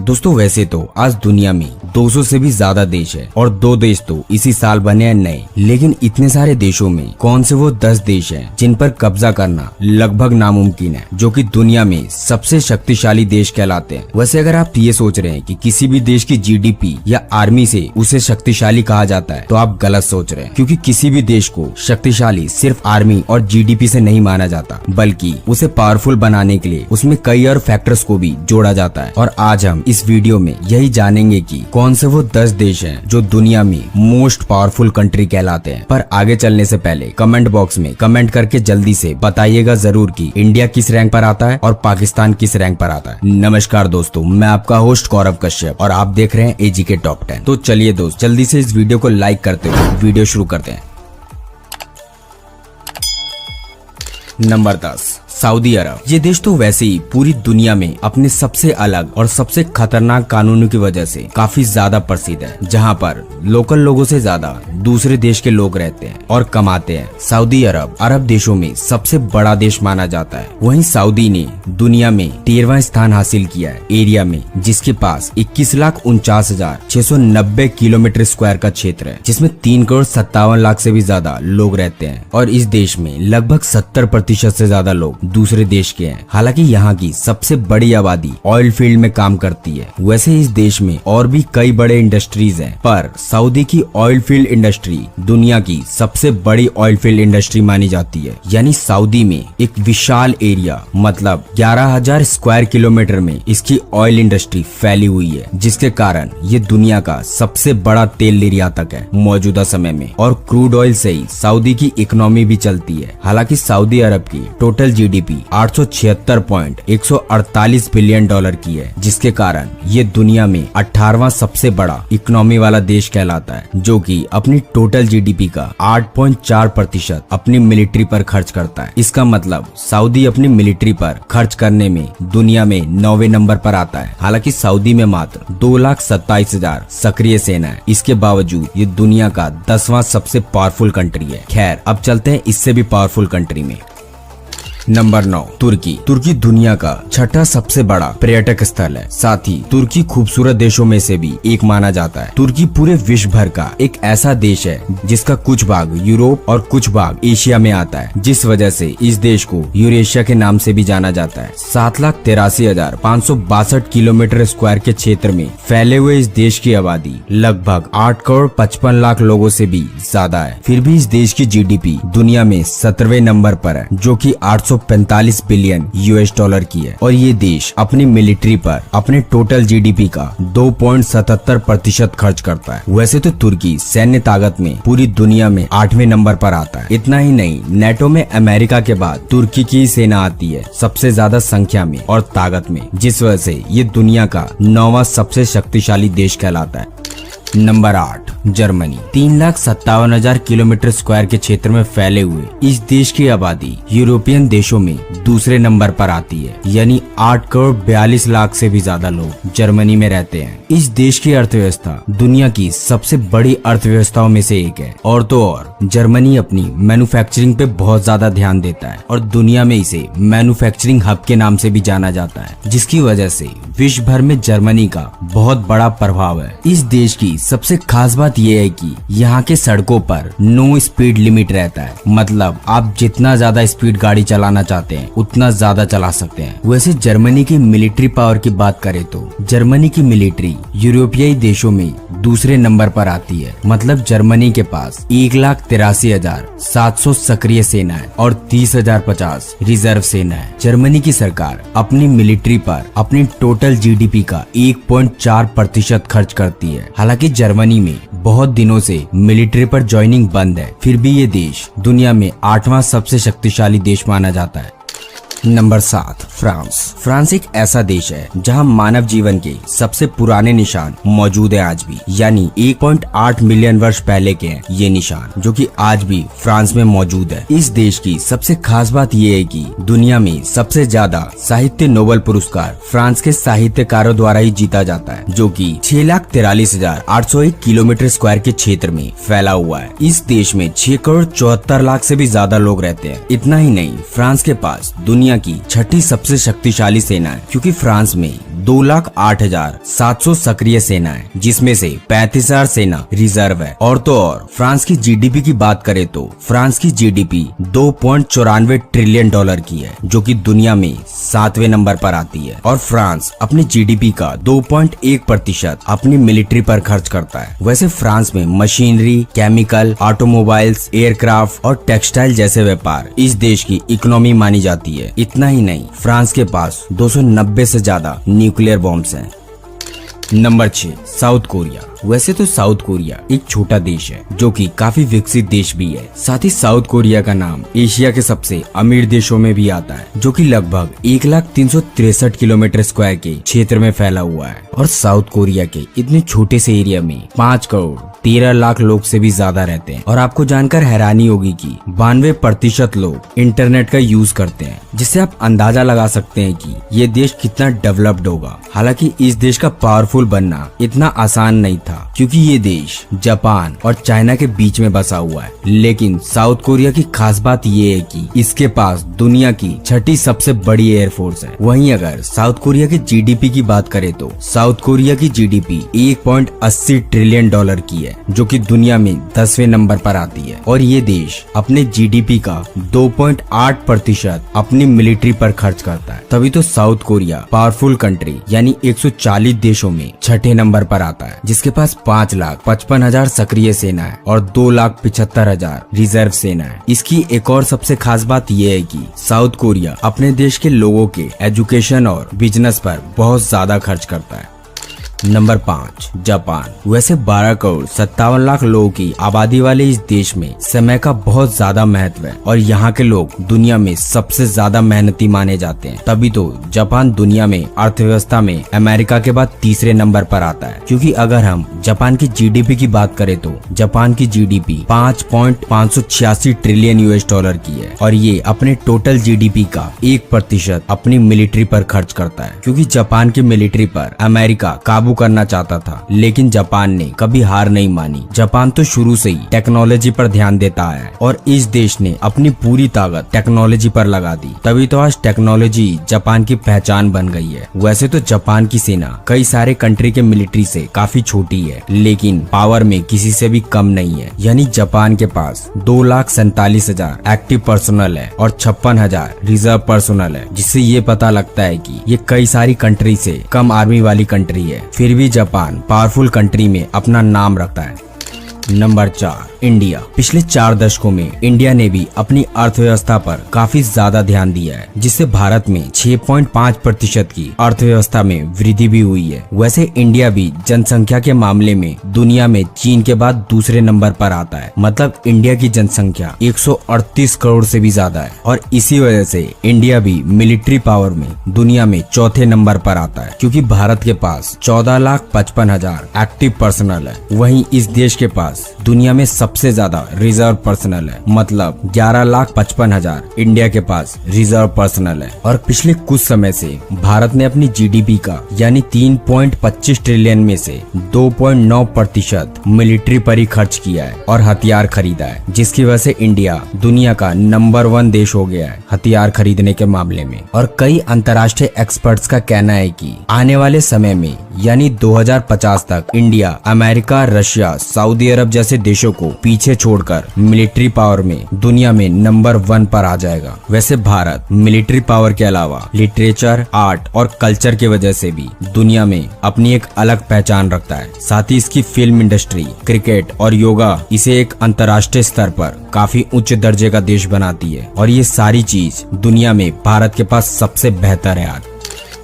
दोस्तों वैसे तो आज दुनिया में 200 से भी ज्यादा देश है और 2 देश तो इसी साल बने हैं नए। लेकिन इतने सारे देशों में कौन से वो 10 देश हैं जिन पर कब्जा करना लगभग नामुमकिन है, जो कि दुनिया में सबसे शक्तिशाली देश कहलाते हैं। वैसे अगर आप ये सोच रहे हैं कि किसी भी देश की जीडीपी या आर्मी से उसे शक्तिशाली कहा जाता है तो आप गलत सोच रहे हैं, क्योंकि किसी भी देश को शक्तिशाली सिर्फ आर्मी और जीडीपी से नहीं माना जाता, बल्कि उसे पावरफुल बनाने के लिए उसमें कई और फैक्टर्स को भी जोड़ा जाता है। और आज हम इस वीडियो में यही जानेंगे कि कौन से वो 10 देश हैं जो दुनिया में मोस्ट पावरफुल कंट्री कहलाते हैं। पर आगे चलने से पहले कमेंट बॉक्स में कमेंट करके जल्दी से बताइएगा जरूर कि इंडिया किस रैंक पर आता है और पाकिस्तान किस रैंक पर आता है। नमस्कार दोस्तों, मैं आपका होस्ट गौरव कश्यप और आप देख रहे हैं एजीके टॉप 10। तो चलिए दोस्त, जल्दी से इस वीडियो को लाइक करते हुए वीडियो शुरू करते हैं। नंबर 10, सऊदी अरब। ये देश तो वैसे ही पूरी दुनिया में अपने सबसे अलग और सबसे खतरनाक कानूनों की वजह से काफी ज्यादा प्रसिद्ध है, जहाँ पर लोकल लोगों से ज्यादा दूसरे देश के लोग रहते हैं और कमाते हैं। सऊदी अरब अरब देशों में सबसे बड़ा देश माना जाता है। वहीं सऊदी ने दुनिया में 13वां स्थान हासिल किया है एरिया में, जिसके पास 21,49,690 किलोमीटर स्क्वायर का क्षेत्र है, जिसमें 3,57,00,000 से भी ज्यादा लोग रहते हैं। और इस देश में लगभग 70% से ज्यादा लोग दूसरे देश के हैं। हालांकि यहाँ की सबसे बड़ी आबादी ऑयल फील्ड में काम करती है। वैसे इस देश में और भी कई बड़े इंडस्ट्रीज हैं, पर सऊदी की ऑयल फील्ड इंडस्ट्री दुनिया की सबसे बड़ी ऑयल फील्ड इंडस्ट्री मानी जाती है। यानी सऊदी में एक विशाल एरिया मतलब 11,000 स्क्वायर किलोमीटर में इसकी ऑयल इंडस्ट्री फैली हुई है, जिसके कारण ये दुनिया का सबसे बड़ा तेल निर्यातक है मौजूदा समय में। और क्रूड ऑयल से ही सऊदी की इकोनॉमी भी चलती है। हालांकि सऊदी अरब की टोटल जीडीपी 876.148 बिलियन डॉलर की है, जिसके कारण ये दुनिया में 18वां सबसे बड़ा इकोनॉमी वाला देश कहलाता है, जो कि अपनी टोटल जीडीपी का 8.4% अपनी मिलिट्री पर खर्च करता है। इसका मतलब सऊदी अपनी मिलिट्री पर खर्च करने में दुनिया में 9वें नंबर पर आता है। हालांकि सऊदी में मात्र 2,27,000 सक्रिय सेना है। इसके बावजूद ये दुनिया का 10वां सबसे पावरफुल कंट्री है। खैर, अब चलते हैं इससे भी पावरफुल कंट्री में। नंबर 9, तुर्की। तुर्की दुनिया का 6ठा सबसे बड़ा पर्यटक स्थल है। साथ ही तुर्की खूबसूरत देशों में से भी एक माना जाता है। तुर्की पूरे विश्व भर का एक ऐसा देश है जिसका कुछ भाग यूरोप और कुछ भाग एशिया में आता है, जिस वजह से इस देश को यूरेशिया के नाम से भी जाना जाता है। 7,83,562 किलोमीटर स्क्वायर के क्षेत्र में फैले हुए इस देश की आबादी लगभग 8,55,00,000 लोगों से भी ज्यादा है। फिर भी इस देश की जीडीपी दुनिया में 17वें नंबर पर है, जो कि 845 बिलियन यूएस डॉलर की है। और ये देश अपनी मिलिट्री पर अपने टोटल जीडीपी का 2.77% खर्च करता है। वैसे तो तुर्की सैन्य ताकत में पूरी दुनिया में 8वें नंबर पर आता है। इतना ही नहीं, नेटो में अमेरिका के बाद तुर्की की सेना आती है सबसे ज्यादा संख्या में और ताकत में, जिस वजह से ये दुनिया का 9वां सबसे शक्तिशाली देश कहलाता है। Number 8, Germany. 3,57,000 किलोमीटर स्क्वायर के क्षेत्र में फैले हुए इस देश की आबादी यूरोपियन देशों में दूसरे नंबर पर आती है। यानी 8,42,00,000 से भी ज्यादा लोग जर्मनी में रहते हैं। इस देश की अर्थव्यवस्था दुनिया की सबसे बड़ी अर्थव्यवस्थाओं में से एक है। और तो और जर्मनी अपनी मैन्युफैक्चरिंग पे बहुत ज्यादा ध्यान देता है और दुनिया में इसे मैन्युफैक्चरिंग हब के नाम से भी जाना जाता है, जिसकी वजह से विश्व भर में जर्मनी का बहुत बड़ा प्रभाव है। इस देश की सबसे खास बात यह है कि यहाँ के सड़कों पर नो स्पीड लिमिट रहता है। मतलब आप जितना ज्यादा स्पीड गाड़ी चलाना चाहते हैं उतना ज्यादा चला सकते हैं। वैसे जर्मनी की मिलिट्री पावर की बात करें तो जर्मनी की मिलिट्री यूरोपीय देशों में दूसरे नंबर पर आती है। मतलब जर्मनी के पास 1,83,700 सक्रिय सेना है और 30,050 रिजर्व सेना है। जर्मनी की सरकार अपनी मिलिट्री पर अपनी टोटल जीडीपी का 1.4% खर्च करती है। हालांकि जर्मनी में बहुत दिनों से मिलिट्री पर ज्वाइनिंग बंद है, फिर भी ये देश दुनिया में 8वां सबसे शक्तिशाली देश माना जाता है। Number 7, France. फ्रांस एक ऐसा देश है जहां मानव जीवन के सबसे पुराने निशान मौजूद है आज भी। यानी 1.8 मिलियन वर्ष पहले के हैं ये निशान, जो कि आज भी फ्रांस में मौजूद है। इस देश की सबसे खास बात ये है कि दुनिया में सबसे ज्यादा साहित्य नोबेल पुरस्कार फ्रांस के साहित्यकारों द्वारा ही जीता जाता है, जो कि 6,43,801 किलोमीटर स्क्वायर के क्षेत्र में फैला हुआ है। इस देश में 6,74,00,000 से भी ज्यादा लोग रहते हैं। इतना ही नहीं, फ्रांस के पास दुनिया की 6ठी सबसे शक्तिशाली सेना है, क्योंकि फ्रांस में 2,08,700 सक्रिय सेना है, जिसमें से 35,000 सेना रिजर्व है। और तो और फ्रांस की जीडीपी की बात करें तो फ्रांस की जीडीपी $2.94 ट्रिलियन की है, जो कि दुनिया में 7वें नंबर पर आती है। और फ्रांस अपनी जीडीपी का 2.1% अपनी मिलिट्री पर खर्च करता है। वैसे फ्रांस में मशीनरी, केमिकल, ऑटोमोबाइल्स, एयरक्राफ्ट और टेक्सटाइल जैसे व्यापार इस देश की इकोनॉमी मानी जाती है। इतना ही नहीं, फ्रांस के पास 290 से ज्यादा न्यूक्लियर बॉम्ब्स हैं। Number 6, south Korea. वैसे तो साउथ कोरिया एक छोटा देश है, जो कि काफी विकसित देश भी है। साथ ही साउथ कोरिया का नाम एशिया के सबसे अमीर देशों में भी आता है, जो कि लगभग 1,363 किलोमीटर स्क्वायर के क्षेत्र में फैला हुआ है। और साउथ कोरिया के इतने छोटे से एरिया में 5 करोड़ 13 लाख लोग से भी ज्यादा रहते हैं। और आपको जानकर हैरानी होगी कि 92% लोग इंटरनेट का यूज करते हैं, जिससे आप अंदाजा लगा सकते हैं कि ये देश कितना डेवलप्ड होगा। हालांकि इस देश का पावरफुल बनना इतना आसान नहीं था, क्योंकि ये देश जापान और चाइना के बीच में बसा हुआ है। लेकिन साउथ कोरिया की खास बात ये है कि इसके पास दुनिया की 6ठी सबसे बड़ी एयरफोर्स है। वहीं अगर साउथ कोरिया की जीडीपी की बात करें तो साउथ कोरिया की जीडीपी $1.80 ट्रिलियन की है, जो कि दुनिया में 10वें नंबर पर आती है। और ये देश अपने जीडीपी का 2.8% अपनी मिलिट्री पर खर्च करता है। तभी तो साउथ कोरिया पावरफुल कंट्री यानी 140 देशों में 6ठे नंबर पर आता है, जिसके पास 5,55,000 सक्रिय सेना है और 2,75,000 रिजर्व सेना है। इसकी एक और सबसे खास बात यह है कि साउथ कोरिया अपने देश के लोगों के एजुकेशन और बिजनेस पर बहुत ज्यादा खर्च करता है। Number 5, Japan. वैसे 12 करोड़ 57 लाख लोगों की आबादी वाले इस देश में समय का बहुत ज्यादा महत्व है और यहाँ के लोग दुनिया में सबसे ज्यादा मेहनती माने जाते हैं। तभी तो जापान दुनिया में अर्थव्यवस्था में अमेरिका के बाद तीसरे नंबर पर आता है। क्योंकि अगर हम जापान की जीडीपी की बात करें तो जापान की जीडीपी 5.586 ट्रिलियन US की है और ये अपने टोटल जीडीपी का 1% अपनी मिलिट्री पर खर्च करता है। क्योंकि जापान की मिलिट्री पर अमेरिका काबू करना चाहता था, लेकिन जापान ने कभी हार नहीं मानी। जापान तो शुरू से ही टेक्नोलॉजी पर ध्यान देता है और इस देश ने अपनी पूरी ताकत टेक्नोलॉजी पर लगा दी। तभी तो आज टेक्नोलॉजी जापान की पहचान बन गई है। वैसे तो जापान की सेना कई सारे कंट्री के मिलिट्री से काफी छोटी है, लेकिन पावर में किसी से भी कम नहीं है। यानी जापान के पास 2,47,000 एक्टिव पर्सनल है और 56,000 रिजर्व पर्सनल है, जिससे ये पता लगता है कि ये कई सारी कंट्री से कम आर्मी वाली कंट्री है। फिर भी जापान पावरफुल कंट्री में अपना नाम रखता है। Number 4, India. पिछले 4 दशकों में इंडिया ने भी अपनी अर्थव्यवस्था पर काफी ज्यादा ध्यान दिया है, जिससे भारत में 6.5% की अर्थव्यवस्था में वृद्धि भी हुई है। वैसे इंडिया भी जनसंख्या के मामले में दुनिया में चीन के बाद दूसरे नंबर पर आता है। मतलब इंडिया की जनसंख्या 138 करोड़ से भी ज्यादा है और इसी वजह से इंडिया भी मिलिट्री पावर में दुनिया में चौथे नंबर पर आता है, क्योंकि भारत के पास 14,55,000 एक्टिव पर्सनल है। वहीं इस देश के पास दुनिया में सबसे ज्यादा रिजर्व पर्सनल है। मतलब 11,55,000 इंडिया के पास रिजर्व पर्सनल है। और पिछले कुछ समय से भारत ने अपनी जीडीपी का यानी 3.25 ट्रिलियन में से 2.9% मिलिट्री पर ही खर्च किया है और हथियार खरीदा है, जिसकी वजह से इंडिया दुनिया का नंबर 1 देश हो गया है हथियार खरीदने के मामले में। और कई अंतर्राष्ट्रीय एक्सपर्ट्स का कहना है कि आने वाले समय में यानी 2050 तक इंडिया अमेरिका, रशिया, सऊदी अरब जैसे देशों को पीछे छोड़कर मिलिट्री पावर में दुनिया में नंबर 1 पर आ जाएगा। वैसे भारत मिलिट्री पावर के अलावा लिटरेचर, आर्ट और कल्चर की वजह से भी दुनिया में अपनी एक अलग पहचान रखता है। साथ ही इसकी फिल्म इंडस्ट्री, क्रिकेट और योगा इसे एक अंतर्राष्ट्रीय स्तर पर काफी उच्च दर्जे का देश बनाती है और ये सारी चीज दुनिया में भारत के पास सबसे बेहतर है। आज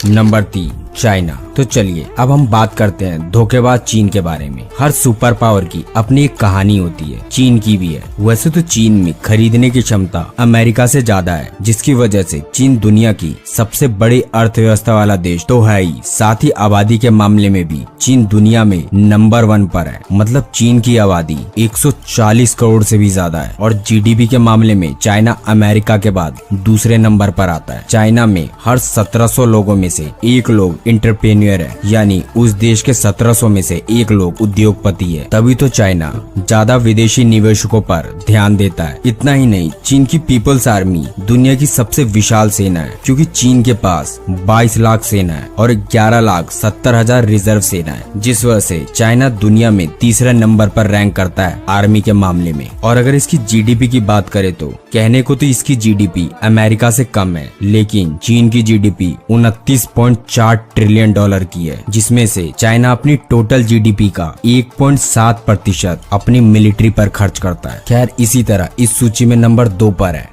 नंबर 3, चाइना। तो चलिए अब हम बात करते हैं धोखेबाज चीन के बारे में। हर सुपर पावर की अपनी एक कहानी होती है, चीन की भी है। वैसे तो चीन में खरीदने की क्षमता अमेरिका से ज्यादा है, जिसकी वजह से चीन दुनिया की सबसे बड़ी अर्थव्यवस्था वाला देश तो है ही, साथ ही आबादी के मामले में भी चीन दुनिया में नंबर 1 पर है। मतलब चीन की आबादी 140 करोड़ से भी ज्यादा है और जीडीपी के मामले में चाइना अमेरिका के बाद दूसरे नंबर पर आता है। चाइना में हर 1700 लोगों में से 1 लोग एंटरप्रेन्योर है, यानी उस देश के 1700 में से 1 लोग उद्योगपति है। तभी तो चाइना ज्यादा विदेशी निवेशकों पर ध्यान देता है। इतना ही नहीं, चीन की पीपल्स आर्मी दुनिया की सबसे विशाल सेना है, क्योंकि चीन के पास 22 लाख सेना है और 11,70,000 रिजर्व सेना है, जिस वजह से चाइना दुनिया में तीसरे नंबर पर रैंक करता है आर्मी के मामले में। और अगर इसकी जीडीपी की बात करें तो कहने को तो इसकी जीडीपी अमेरिका से कम है, लेकिन चीन की जीडीपी 29.4 ट्रिलियन डॉलर की है, जिसमें से चाइना अपनी टोटल जीडीपी का 1.7% अपनी मिलिट्री पर खर्च करता है। खैर, इसी तरह इस सूची में नंबर 2 पर है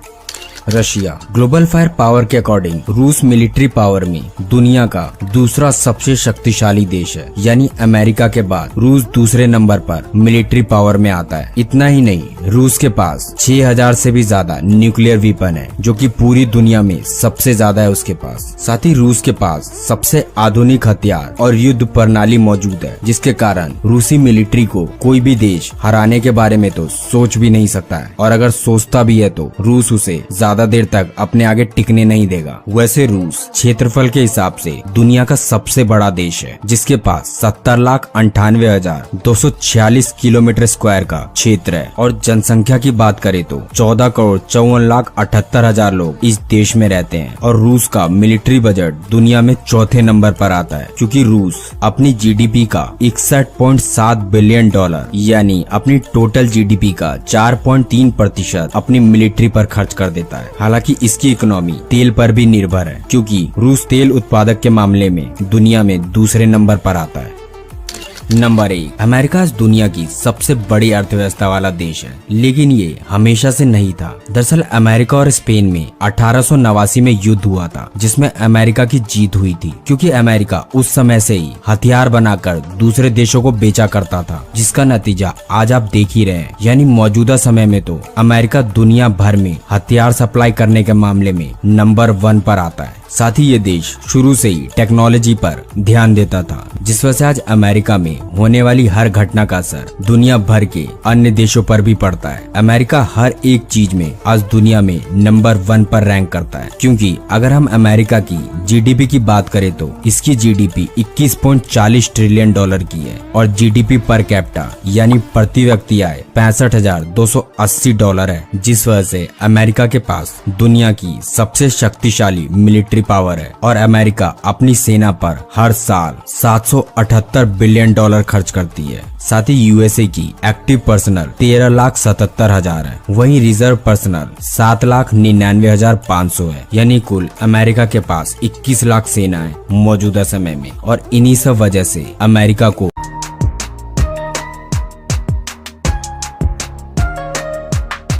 रशिया। ग्लोबल फायर पावर के अकॉर्डिंग रूस मिलिट्री पावर में दुनिया का दूसरा सबसे शक्तिशाली देश है, यानी अमेरिका के बाद रूस दूसरे नंबर पर मिलिट्री पावर में आता है। इतना ही नहीं, रूस के पास 6000 से भी ज्यादा न्यूक्लियर वेपन है, जो कि पूरी दुनिया में सबसे ज्यादा है उसके पास। साथ ही रूस के पास सबसे आधुनिक हथियार और युद्ध प्रणाली मौजूद है, जिसके कारण रूसी मिलिट्री को कोई भी देश हराने के बारे में तो सोच भी नहीं सकता है, और अगर सोचता भी है तो रूस उसे ज्यादा देर तक अपने आगे टिकने नहीं देगा। वैसे रूस क्षेत्रफल के हिसाब से दुनिया का सबसे बड़ा देश है, जिसके पास 70,98,246 किलोमीटर स्क्वायर का क्षेत्र है, और जनसंख्या की बात करें तो 14,54,78,000 लोग इस देश में रहते हैं। और रूस का मिलिट्री बजट दुनिया में चौथे नंबर पर आता है, क्योंकि रूस अपनी जीडीपी का 61.7 बिलियन डॉलर यानी अपनी टोटल जीडीपी का 4.3% अपनी मिलिट्री पर खर्च कर देता है। हालांकि इसकी इकोनॉमी तेल पर भी निर्भर है, क्योंकि रूस तेल उत्पादक के मामले में दुनिया में दूसरे नंबर पर आता है। नंबर 1, अमेरिका दुनिया की सबसे बड़ी अर्थव्यवस्था वाला देश है, लेकिन ये हमेशा से नहीं था। दरअसल अमेरिका और स्पेन में 1889 में युद्ध हुआ था, जिसमें अमेरिका की जीत हुई थी, क्योंकि अमेरिका उस समय से ही हथियार बनाकर दूसरे देशों को बेचा करता था, जिसका नतीजा आज आप देख ही रहे हैं। यानी मौजूदा समय में तो अमेरिका दुनिया भर में हथियार सप्लाई करने के मामले में नंबर 1 पर आता है। साथ ही ये देश शुरू से ही टेक्नोलॉजी पर ध्यान देता था, जिस वजह से आज अमेरिका में होने वाली हर घटना का असर दुनिया भर के अन्य देशों पर भी पड़ता है। अमेरिका हर एक चीज में आज दुनिया में नंबर 1 पर रैंक करता है, क्योंकि अगर हम अमेरिका की जीडीपी की बात करें तो इसकी जीडीपी 21.40 ट्रिलियन डॉलर की है, और जीडीपी पर कैपिटा यानी प्रति व्यक्ति आय 65,280 डॉलर है, जिस वजह से अमेरिका के पास दुनिया की सबसे शक्तिशाली मिलिट्री पावर है। और अमेरिका अपनी सेना पर हर साल 778 बिलियन डॉलर खर्च करती है। साथ ही यूएसए की एक्टिव पर्सनल 13,77,000 है, वहीं रिजर्व पर्सनल 7,99,500 है, यानी कुल अमेरिका के पास 21 लाख सेना है मौजूदा समय में। और इन्हीं सब वजह से अमेरिका को